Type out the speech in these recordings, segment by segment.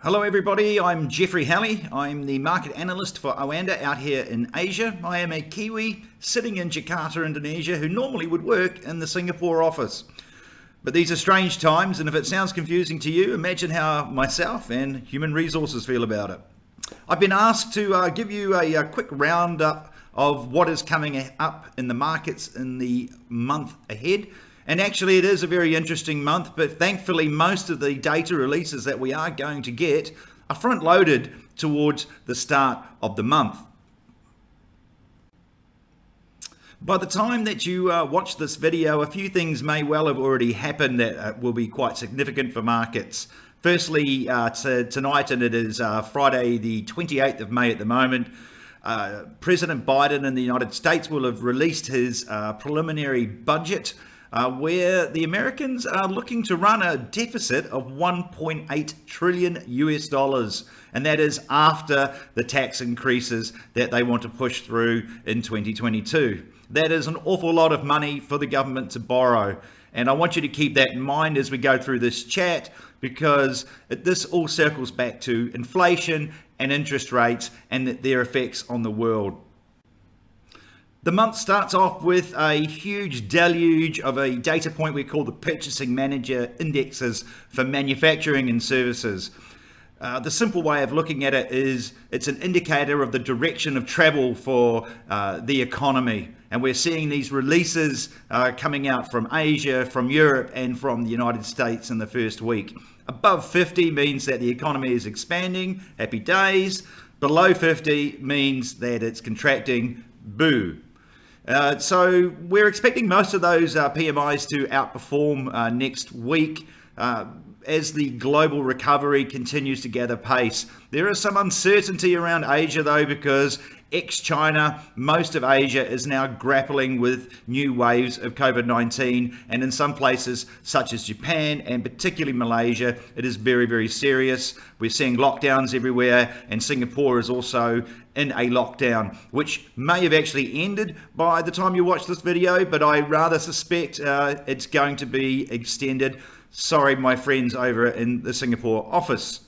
Hello everybody, I'm Jeffrey Halley. I'm the market analyst for OANDA out here in Asia. I am a Kiwi sitting in Jakarta, Indonesia, who normally would work in the Singapore office. But these are strange times, and if it sounds confusing to you, imagine how myself and human resources feel about it. I've been asked to give you a quick roundup of what is coming up in the markets in the month ahead. And actually it is a very interesting month, but thankfully most of the data releases that we are going to get are front loaded towards the start of the month. By the time that you watch this video, a few things may well have already happened that will be quite significant for markets. Firstly, tonight, and it is Friday the 28th of May at the moment, President Biden in the United States will have released his preliminary budget, where the Americans are looking to run a deficit of 1.8 trillion US dollars, and that is after the tax increases that they want to push through in 2022. That is an awful lot of money for the government to borrow, and I want you to keep that in mind as we go through this chat, because this all circles back to inflation and interest rates and their effects on the world. The month starts off with a huge deluge of a data point we call the Purchasing Manager Indexes for manufacturing and services. The simple way of looking at it is it's an indicator of the direction of travel for the economy. And we're seeing these releases coming out from Asia, from Europe, and from the United States in the first week. Above 50 means that the economy is expanding, happy days. Below 50 means that it's contracting, boo. So we're expecting most of those PMIs to outperform next week as the global recovery continues to gather pace. There is some uncertainty around Asia though, because ex-China, most of Asia is now grappling with new waves of COVID-19, and in some places such as Japan and particularly Malaysia, it is very, very serious. We're seeing lockdowns everywhere, and Singapore is also in a lockdown, which may have actually ended by the time you watch this video, but I rather suspect it's going to be extended. Sorry, my friends over in the Singapore office.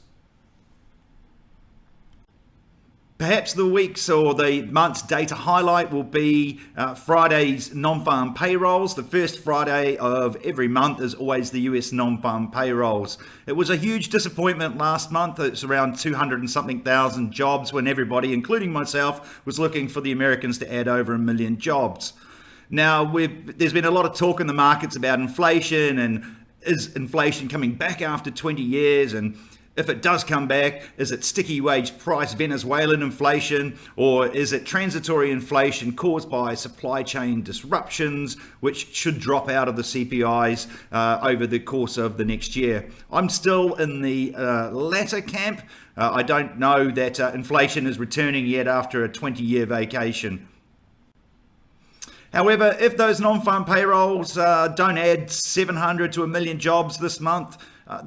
Perhaps the week's or the month's data highlight will be Friday's non-farm payrolls. The first Friday of every month is always the US non-farm payrolls. It was a huge disappointment last month. It's around 200 and something thousand jobs when everybody, including myself, was looking for the Americans to add over 1 million jobs. Now, there's been a lot of talk in the markets about inflation, and is inflation coming back after 20 years? And if it does come back, is it sticky wage price Venezuelan inflation, or is it transitory inflation caused by supply chain disruptions, which should drop out of the CPIs over the course of the next year? I'm still in the latter camp. I don't know that inflation is returning yet after a 20-year vacation. However, if those non-farm payrolls don't add 700 to 1 million jobs this month,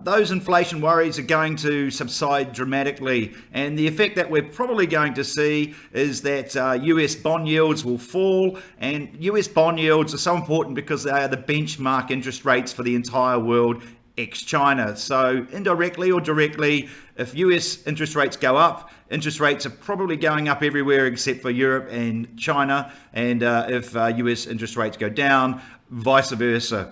those inflation worries are going to subside dramatically, and the effect that we're probably going to see is that US bond yields will fall, and US bond yields are so important because they are the benchmark interest rates for the entire world ex-China. So indirectly or directly, if US interest rates go up, interest rates are probably going up everywhere except for Europe and China, and if US interest rates go down, vice versa.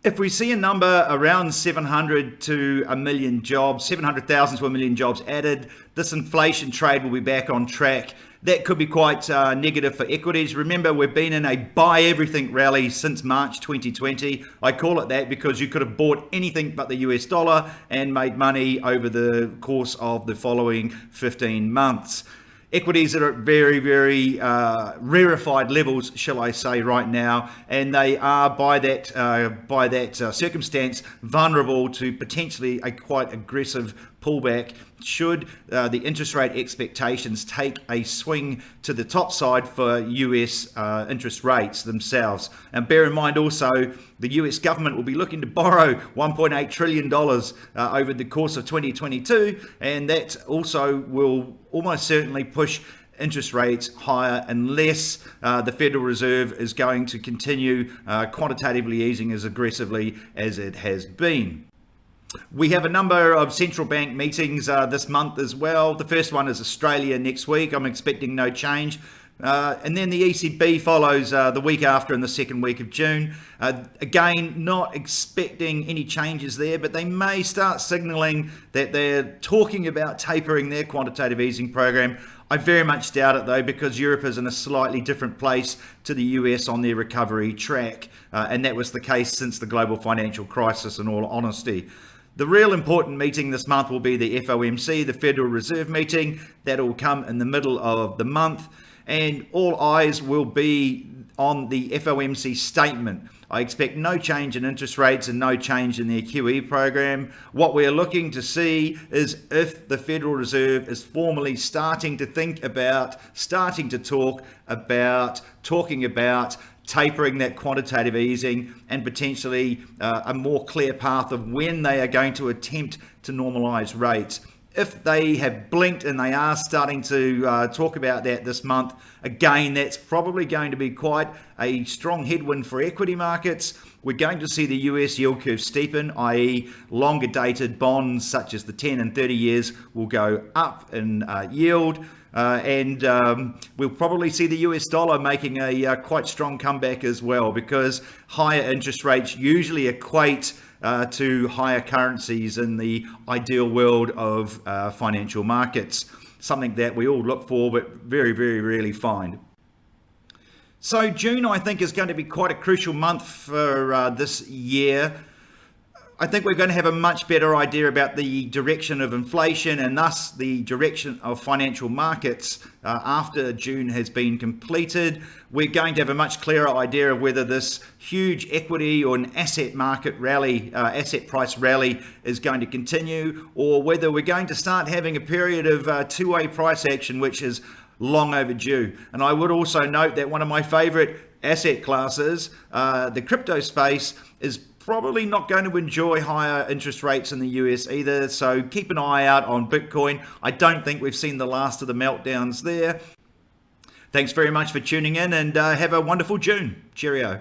If we see a number around 700 to 1 million jobs, 700,000 to 1 million jobs added, this inflation trade will be back on track. That could be quite negative for equities. Remember, we've been in a buy everything rally since March 2020. I call it that because you could have bought anything but the US dollar and made money over the course of the following 15 months. Equities are at very, very rarefied levels, shall I say, right now, and they are by that circumstance vulnerable to potentially a quite aggressive pullback should the interest rate expectations take a swing to the top side for US interest rates themselves. And bear in mind also, the US government will be looking to borrow $1.8 trillion over the course of 2022, and that also will almost certainly push interest rates higher unless the Federal Reserve is going to continue quantitatively easing as aggressively as it has been. We have a number of central bank meetings this month as well. The first one is Australia next week. I'm expecting no change. And then the ECB follows the week after in the second week of June. Again, not expecting any changes there, but they may start signalling that they're talking about tapering their quantitative easing program. I very much doubt it though, because Europe is in a slightly different place to the US on their recovery track. And that was the case since the global financial crisis, in all honesty. The real important meeting this month will be the FOMC, the Federal Reserve meeting. That'll come in the middle of the month. And all eyes will be on the FOMC statement. I expect no change in interest rates and no change in their QE program. What we're looking to see is if the Federal Reserve is formally starting to talking about tapering that quantitative easing and potentially a more clear path of when they are going to attempt to normalize rates. If they have blinked and they are starting to talk about that this month, again, that's probably going to be quite a strong headwind for equity markets. We're going to see the US yield curve steepen, i.e. longer dated bonds such as the 10 and 30 years will go up in yield. And we'll probably see the US dollar making a quite strong comeback as well, because higher interest rates usually equate to higher currencies in the ideal world of financial markets, something that we all look for but very, very rarely find. So June, I think, is going to be quite a crucial month for this year. I think we're going to have a much better idea about the direction of inflation and thus the direction of financial markets after June has been completed. We're going to have a much clearer idea of whether this huge equity or an asset market rally, asset price rally is going to continue, or whether we're going to start having a period of two-way price action, which is long overdue. And I would also note that one of my favorite asset classes, the crypto space, is probably not going to enjoy higher interest rates in the US either. So keep an eye out on Bitcoin. I don't think we've seen the last of the meltdowns there. Thanks very much for tuning in, and have a wonderful June. Cheerio.